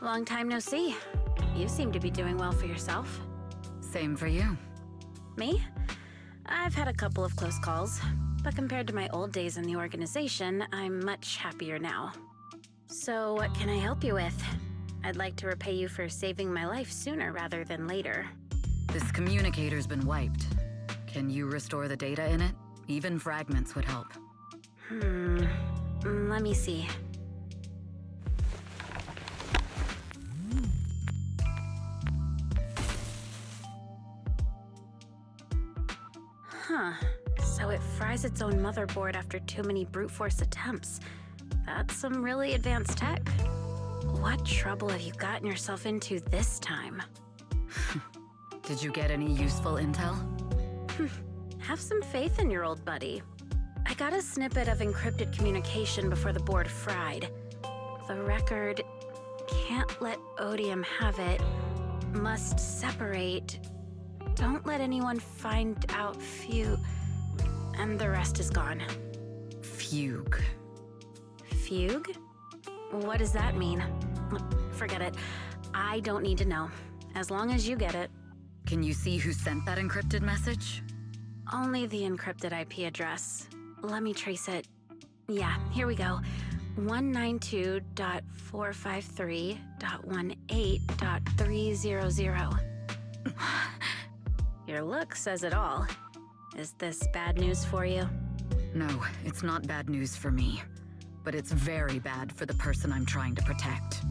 Long time no see. You seem to be doing well for yourself. Same for you. Me? I've had a couple of close calls, but compared to my old days in the organization, I'm much happier now. So what can I help you with? I'd like to repay you for saving my life sooner rather than later. This communicator's been wiped. Can you restore the data in it? Even fragments would help. Let me see. Huh. So it fries its own motherboard after too many brute force attempts. That's some really advanced tech. What trouble have you gotten yourself into this time? Did you get any useful intel? Have some faith in your old buddy. I got a snippet of encrypted communication before the board fried. The record, can't let Odium have it, must separate, don't let anyone find out and the rest is gone. Fugue. Fugue? What does that mean? Forget it. I don't need to know. As long as you get it. Can you see who sent that encrypted message? Only the encrypted IP address. Let me trace it. Yeah, here we go. 192.453.18.300. Your look says it all. Is this bad news for you? No, it's not bad news for me. But it's very bad for the person I'm trying to protect.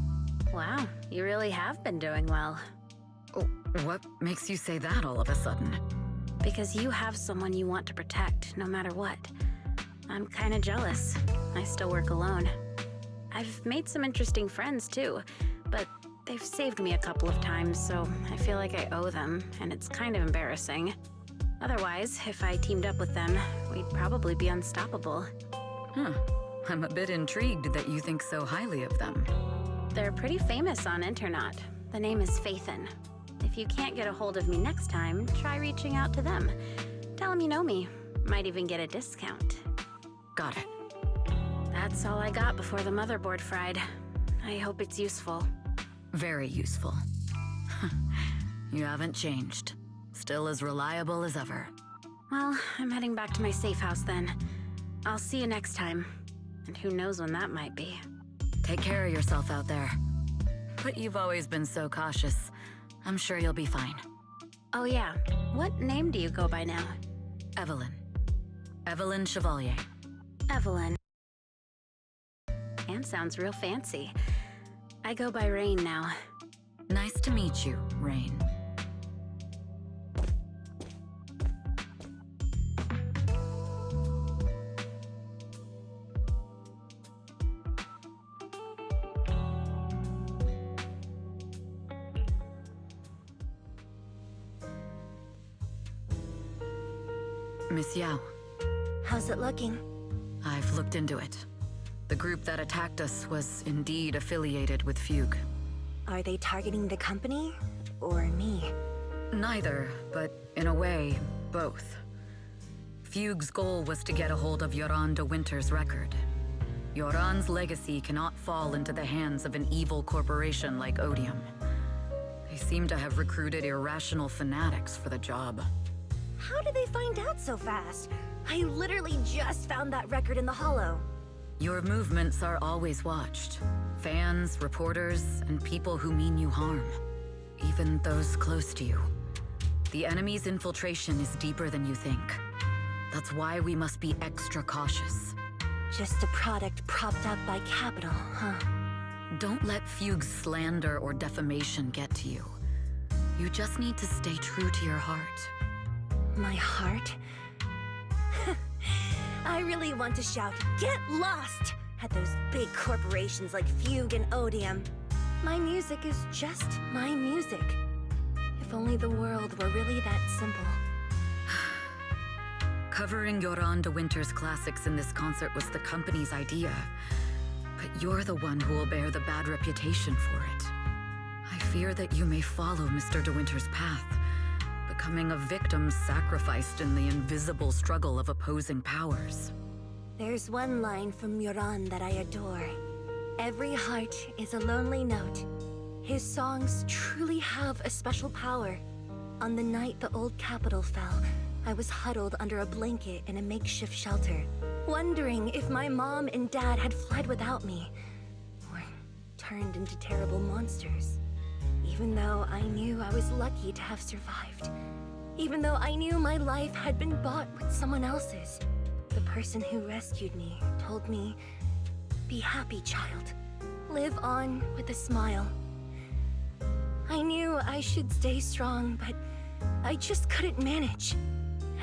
Wow, you really have been doing well. Oh, what makes you say that all of a sudden? Because you have someone you want to protect, no matter what. I'm kinda jealous. I still work alone. I've made some interesting friends too, but they've saved me a couple of times, so I feel like I owe them, and it's kind of embarrassing. Otherwise, if I teamed up with them, we'd probably be unstoppable. I'm a bit intrigued that you think so highly of them. They're pretty famous on Internet. The name is Faithin. If you can't get a hold of me next time, try reaching out to them. Tell them you know me. Might even get a discount. Got it. That's all I got before the motherboard fried. I hope it's useful. Very useful. You haven't changed. Still as reliable as ever. Well, I'm heading back to my safe house then. I'll see you next time. And who knows when that might be. Take care of yourself out there. But you've always been so cautious. I'm sure you'll be fine. Oh yeah, what name do you go by now? Evelyn. Evelyn Chevalier. Evelyn. And sounds real fancy. I go by Rain now. Nice to meet you, Rain. Miss Yao. How's it looking? I've looked into it. The group that attacked us was indeed affiliated with Fugue. Are they targeting the company or me? Neither, but in a way, both. Fugue's goal was to get a hold of Yoran de Winter's record. Yoran's legacy cannot fall into the hands of an evil corporation like Odium. They seem to have recruited irrational fanatics for the job. How did they find out so fast? I literally just found that record in the hollow. Your movements are always watched. Fans, reporters, and people who mean you harm. Even those close to you. The enemy's infiltration is deeper than you think. That's why we must be extra cautious. Just a product propped up by capital, huh? Don't let Fugue's slander or defamation get to you. You just need to stay true to your heart. My heart? I really want to shout, "Get lost!" at those big corporations like Fugue and Odium. My music is just my music. If only the world were really that simple. Covering Yoran de Winter's classics in this concert was the company's idea. But you're the one who will bear the bad reputation for it. I fear that you may follow Mr. de Winter's path, becoming a victim sacrificed in the invisible struggle of opposing powers. There's one line from Yoran that I adore. Every heart is a lonely note, His songs truly have a special power. On the night the old capital fell, I was huddled under a blanket in a makeshift shelter, wondering if my mom and dad had fled without me, or turned into terrible monsters. Even though I knew I was lucky to have survived. Even though I knew my life had been bought with someone else's. The person who rescued me told me, "Be happy, child. Live on with a smile." I knew I should stay strong, but I just couldn't manage.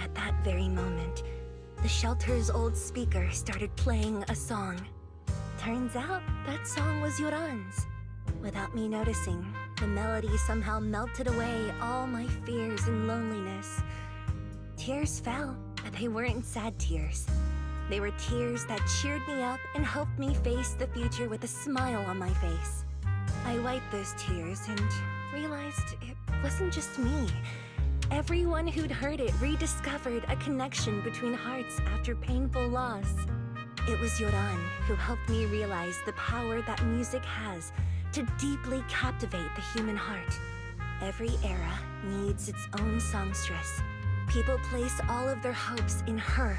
At that very moment, the shelter's old speaker started playing a song. Turns out, that song was Yoran's. Without me noticing, the melody somehow melted away all my fears and loneliness. Tears fell, but they weren't sad tears. They were tears that cheered me up and helped me face the future with a smile on my face. I wiped those tears and realized it wasn't just me. Everyone who'd heard it rediscovered a connection between hearts after painful loss. It was Yoran who helped me realize the power that music has to deeply captivate the human heart. Every era needs its own songstress. People place all of their hopes in her,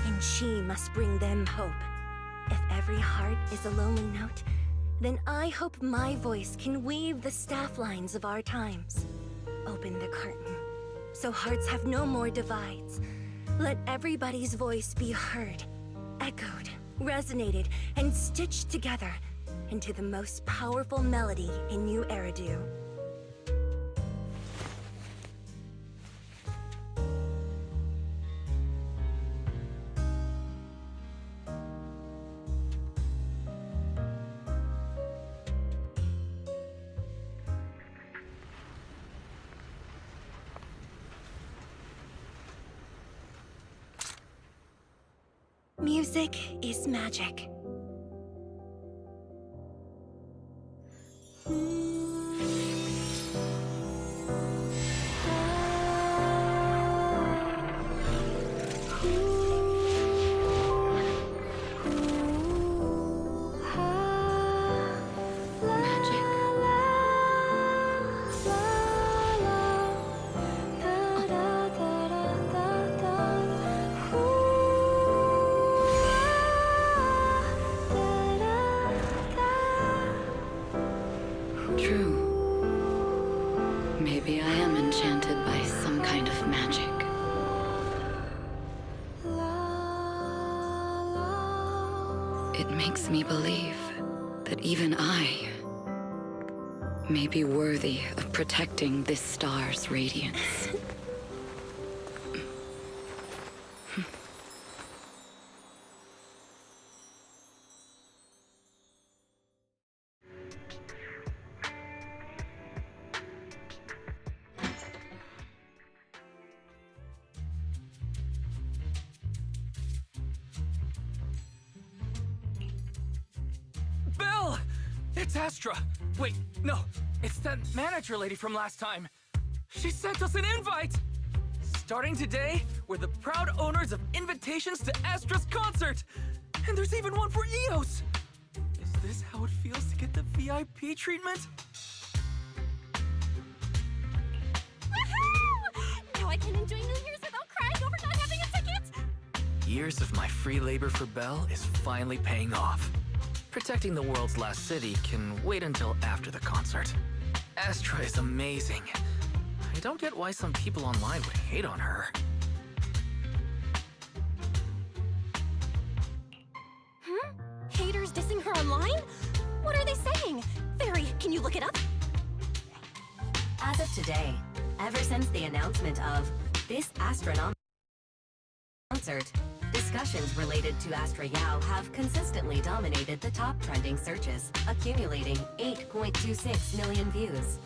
and she must bring them hope. If every heart is a lonely note, then I hope my voice can weave the staff lines of our times. Open the curtain, so hearts have no more divides. Let everybody's voice be heard, echoed, resonated, and stitched together into the most powerful melody in New Eridu. Music is magic. True. Maybe I am enchanted by some kind of magic. It makes me believe that even I may be worthy of protecting this star's radiance. Belle! It's Astra! Wait, no, it's that manager lady from last time. She sent us an invite! Starting today, we're the proud owners of invitations to Astra's concert! And there's even one for Eos! Is this how it feels to get the VIP treatment? Woohoo! Now I can enjoy New Year's without crying over not having a ticket! Years of my free labor for Belle is finally paying off. Protecting the world's last city can wait until after the concert. Astra is amazing. I don't get why some people online would hate on her. Haters dissing her online? What are they saying? Fairy, can you look it up? As of today, ever since the announcement of this astronomical concert, discussions related to Astra Yao have consistently dominated the top trending searches, accumulating 8.26 million views.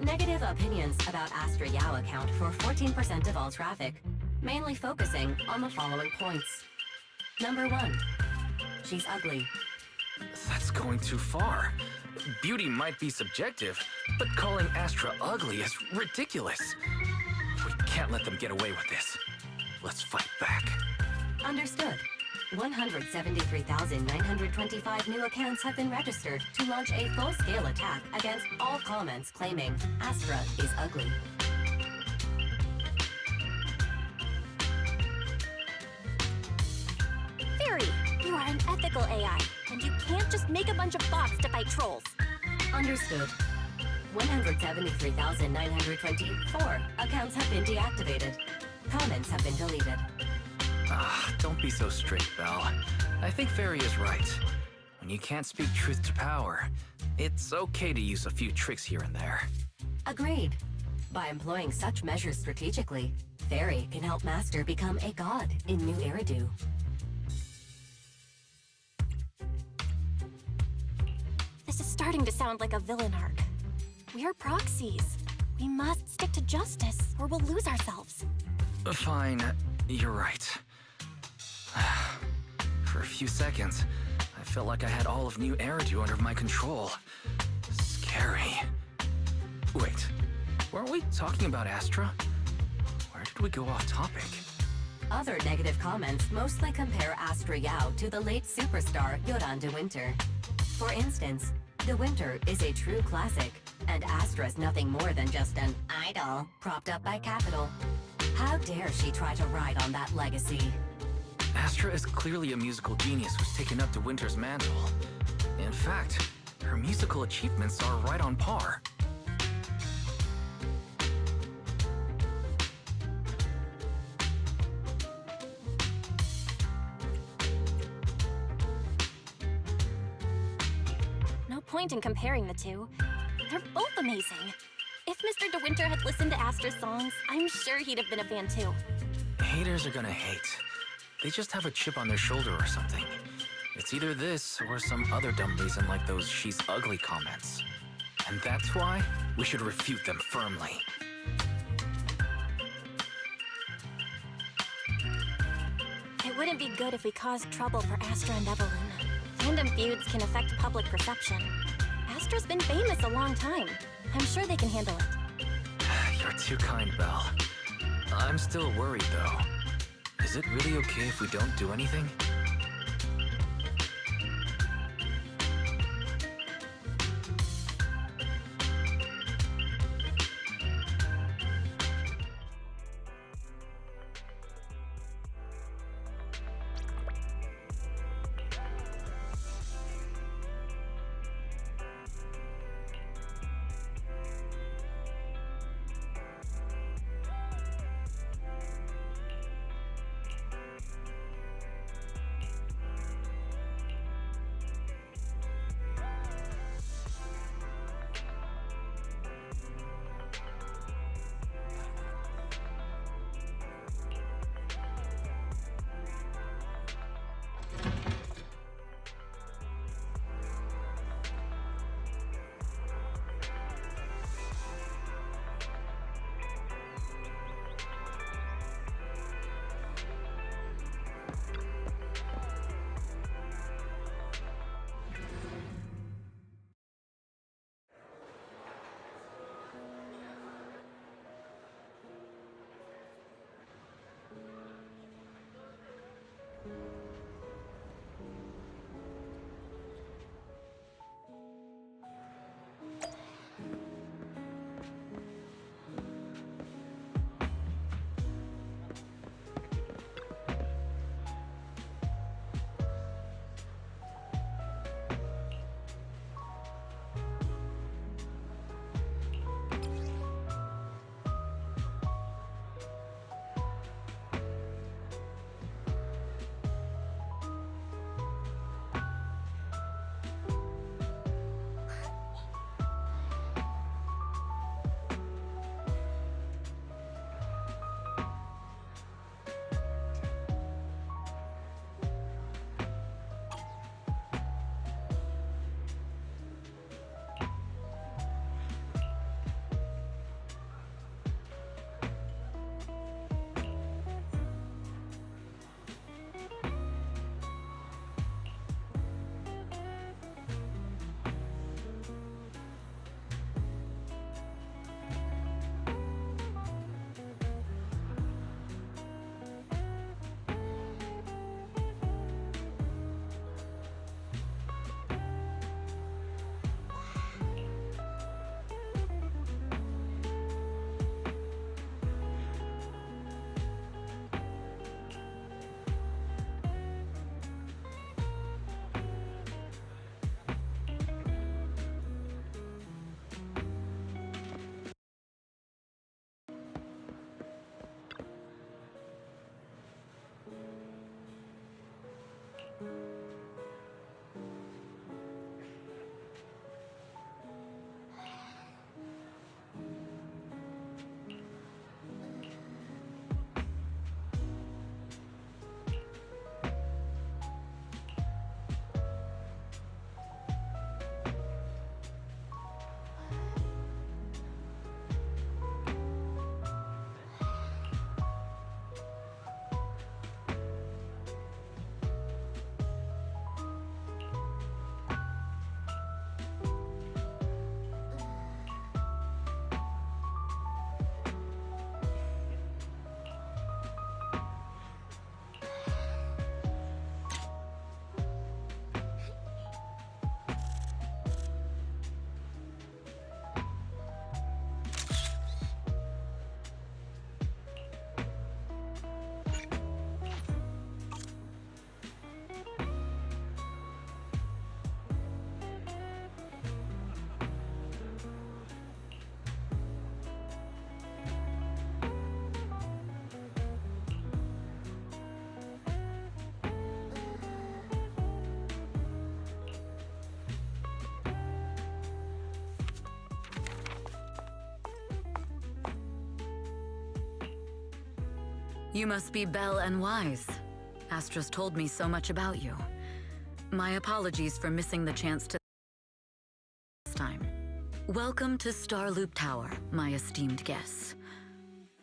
Negative opinions about Astra Yao account for 14% of all traffic, mainly focusing on the following points. Number 1, she's ugly. That's going too far. Beauty might be subjective, but calling Astra ugly is ridiculous. We can't let them get away with this. Let's fight back. Understood. 173,925 new accounts have been registered to launch a full-scale attack against all comments claiming Astra is ugly. Fairy, you are an ethical AI, and you can't just make a bunch of bots to fight trolls. Understood. 173,924 accounts have been deactivated. Comments have been deleted. Don't be so strict, Belle. I think Fairy is right. When you can't speak truth to power, it's okay to use a few tricks here and there. Agreed. By employing such measures strategically, Fairy can help Master become a god in New Eridu. This is starting to sound like a villain arc. We're proxies. We must stick to justice, or we'll lose ourselves. Fine, you're right. For a few seconds, I felt like I had all of New Eridu under my control. Scary. Wait, weren't we talking about Astra? Where did we go off topic? Other negative comments mostly compare Astra Yao to the late superstar Yoran de Winter. For instance, De Winter is a true classic, and Astra's nothing more than just an idol propped up by capital. How dare she try to ride on that legacy? Astra is clearly a musical genius who's taken up De Winter's mantle. In fact, her musical achievements are right on par. No point in comparing the two. They're both amazing. If Mr. De Winter had listened to Astra's songs, I'm sure he'd have been a fan too. Haters are gonna hate. They just have a chip on their shoulder or something. It's either this or some other dumb reason like those "she's ugly" comments. And that's why we should refute them firmly. It wouldn't be good if we caused trouble for Astra and Evelyn. Fandom feuds can affect public perception. Astra's been famous a long time. I'm sure they can handle it. You're too kind, Belle. I'm still worried, though. Is it really okay if we don't do anything? You must be Belle and Wise. Astra's told me so much about you. My apologies for missing the chance to this time. Welcome to Starloop Tower, my esteemed guests.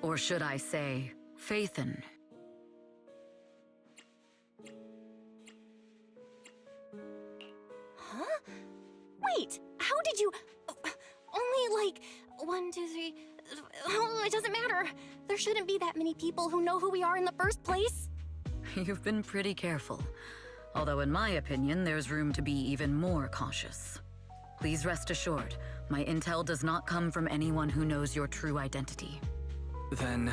Or should I say, Faithin. Huh? Wait, how did you... Only like 1, 2, 3... Oh, it doesn't matter. There shouldn't be that many people who know who we are in the first place. You've been pretty careful. Although in my opinion, there's room to be even more cautious. Please rest assured, my intel does not come from anyone who knows your true identity. Then,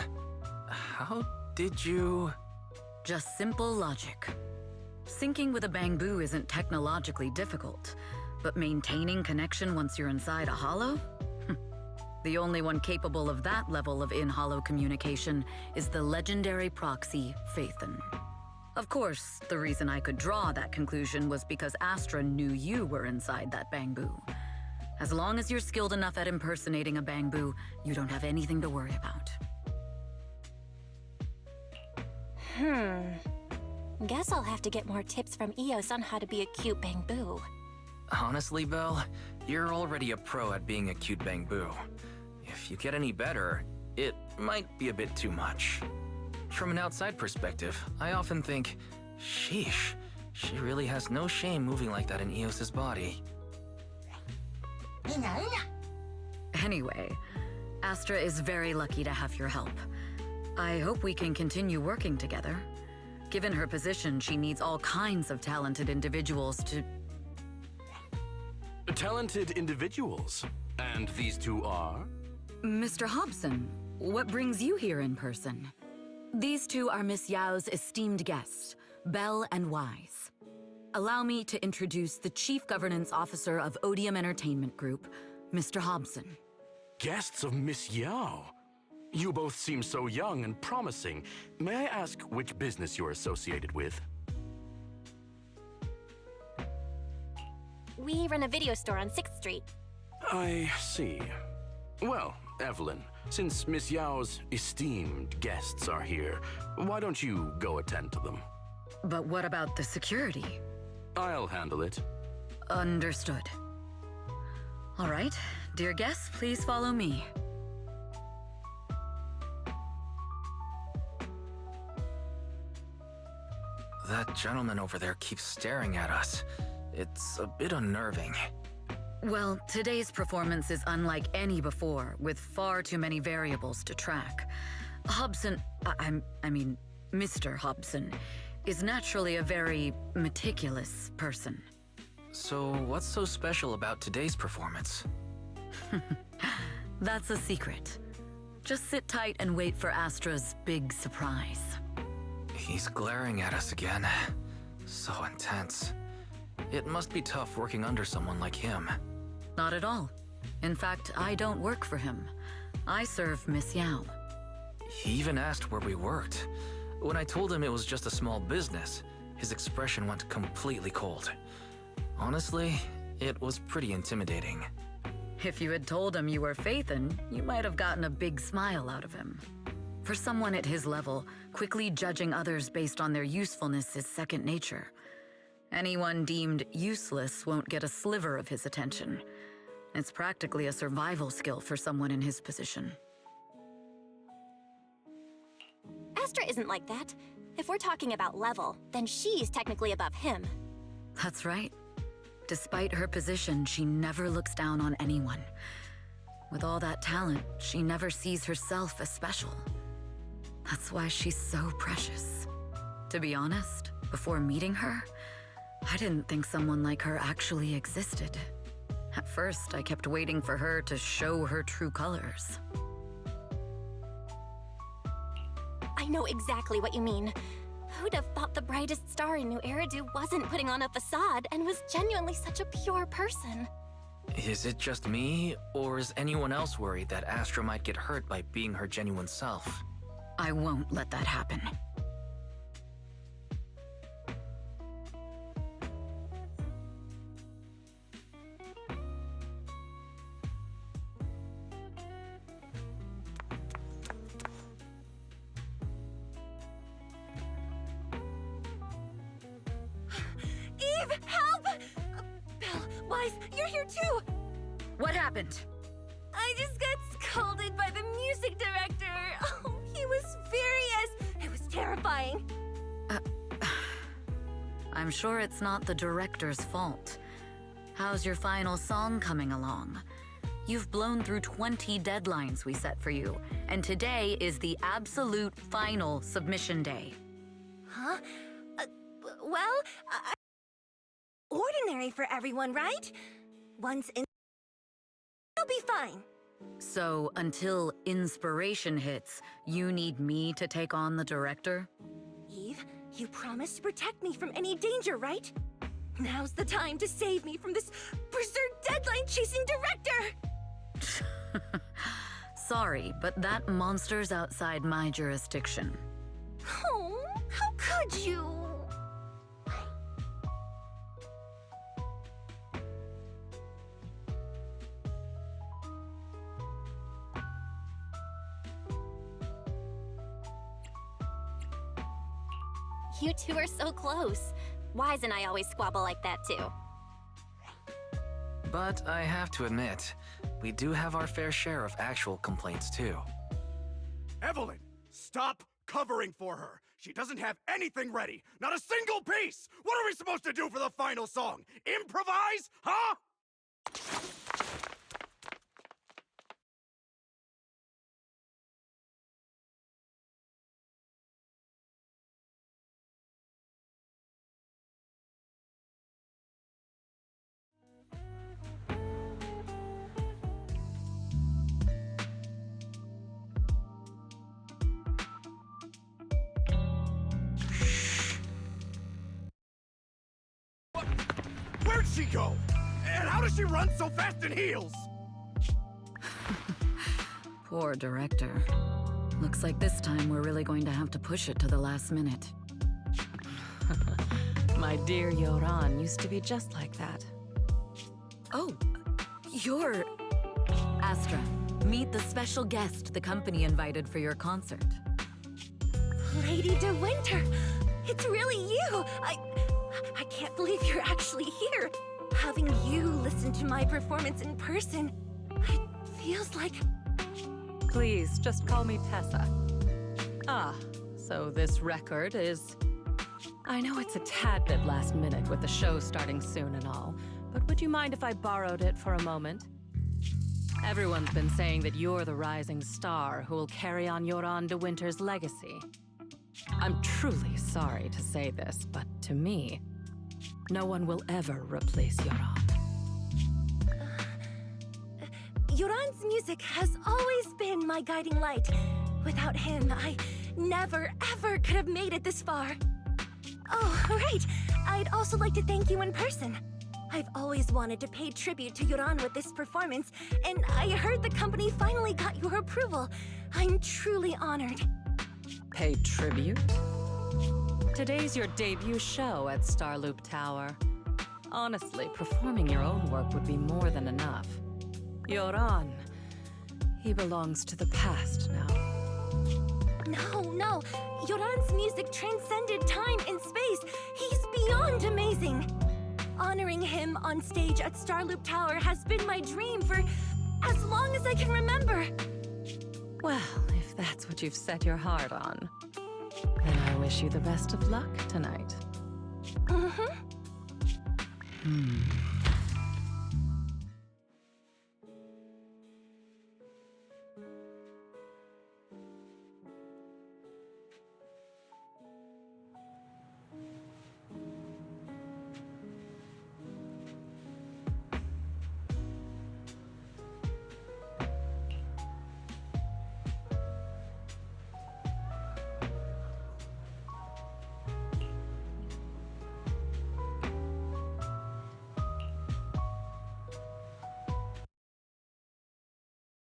how did you... Just simple logic. Syncing with a bamboo isn't technologically difficult, but maintaining connection once you're inside a hollow? The only one capable of that level of in-hollow communication is the legendary proxy, Faithin. Of course, the reason I could draw that conclusion was because Astra knew you were inside that bamboo. As long as you're skilled enough at impersonating a bamboo, you don't have anything to worry about. Guess I'll have to get more tips from Eos on how to be a cute bamboo. Honestly, Belle, you're already a pro at being a cute bamboo. If you get any better, it might be a bit too much. From an outside perspective, I often think, sheesh, she really has no shame moving like that in Eos's body. Anyway, Astra is very lucky to have your help. I hope we can continue working together. Given her position, she needs all kinds of talented individuals to... Talented individuals? And these two are? Mr. Hobson, what brings you here in person? These two are Miss Yao's esteemed guests, Belle and Wise. Allow me to introduce the Chief Governance Officer of Odium Entertainment Group, Mr. Hobson. Guests of Miss Yao? You both seem so young and promising. May I ask which business you're associated with? We run a video store on 6th Street. I see. Well, Evelyn, since Miss Yao's esteemed guests are here, why don't you go attend to them? But what about the security? I'll handle it. Understood. All right, dear guests, please follow me. That gentleman over there keeps staring at us. It's a bit unnerving. Well, today's performance is unlike any before, with far too many variables to track. Hobson, I mean, Mr. Hobson, is naturally a very meticulous person. So what's so special about today's performance? That's a secret. Just sit tight and wait for Astra's big surprise. He's glaring at us again. So intense. It must be tough working under someone like him. Not at all. In fact, I don't work for him. I serve Miss Yao. He even asked where we worked. When I told him it was just a small business, his expression went completely cold. Honestly, it was pretty intimidating. If you had told him you were Faithin, you might have gotten a big smile out of him. For someone at his level, quickly judging others based on their usefulness is second nature. Anyone deemed useless won't get a sliver of his attention. It's practically a survival skill for someone in his position. Astra isn't like that. If we're talking about level, then she's technically above him. That's right. Despite her position, she never looks down on anyone. With all that talent, she never sees herself as special. That's why she's so precious. To be honest, before meeting her, I didn't think someone like her actually existed. At first, I kept waiting for her to show her true colors. I know exactly what you mean. Who'd have thought the brightest star in New Eridu wasn't putting on a facade and was genuinely such a pure person? Is it just me, or is anyone else worried that Astra might get hurt by being her genuine self? I won't let that happen. guys, you're here too! What happened? I just got scolded by the music director. Oh, he was furious. It was terrifying. I'm sure it's not the director's fault. How's your final song coming along? You've blown through 20 deadlines we set for you, and today is the absolute final submission day. Huh? Well, ordinary for everyone, right? Once in... It'll be fine. So, until inspiration hits, you need me to take on the director? Eve, you promised to protect me from any danger, right? Now's the time to save me from this berserk deadline-chasing director! Sorry, but that monster's outside my jurisdiction. Oh, how could you? You two are so close. Wise and I always squabble like that too. But I have to admit, we do have our fair share of actual complaints too. Evelyn, stop covering for her. She doesn't have anything ready. Not a single piece. What are we supposed to do for the final song? Improvise? Huh? Where'd she go? And how does she run so fast in heels? Poor director. Looks like this time we're really going to have to push it to the last minute. My dear Yoran used to be just like that. Oh, you're... Astra, meet the special guest the company invited for your concert. Lady De Winter, it's really you! I can't believe you're actually here. Having you listen to my performance in person, it feels like... Please, just call me Tessa. Ah, so this record is... I know it's a tad bit last minute with the show starting soon and all, but would you mind if I borrowed it for a moment? Everyone's been saying that you're the rising star who will carry on Yoran De Winter's legacy. I'm truly sorry to say this, but to me, no one will ever replace Yoran. Yoran's music has always been my guiding light. Without him, I never, ever could have made it this far. Oh, right. I'd also like to thank you in person. I've always wanted to pay tribute to Yoran with this performance, and I heard the company finally got your approval. I'm truly honored. Pay tribute? Today's your debut show at Starloop Tower. Honestly, performing your own work would be more than enough. Yoran, he belongs to the past now. No. Yoran's music transcended time and space. He's beyond amazing. Honoring him on stage at Starloop Tower has been my dream for as long as I can remember. Well, if that's what you've set your heart on, then I wish you the best of luck tonight. Mm-hmm.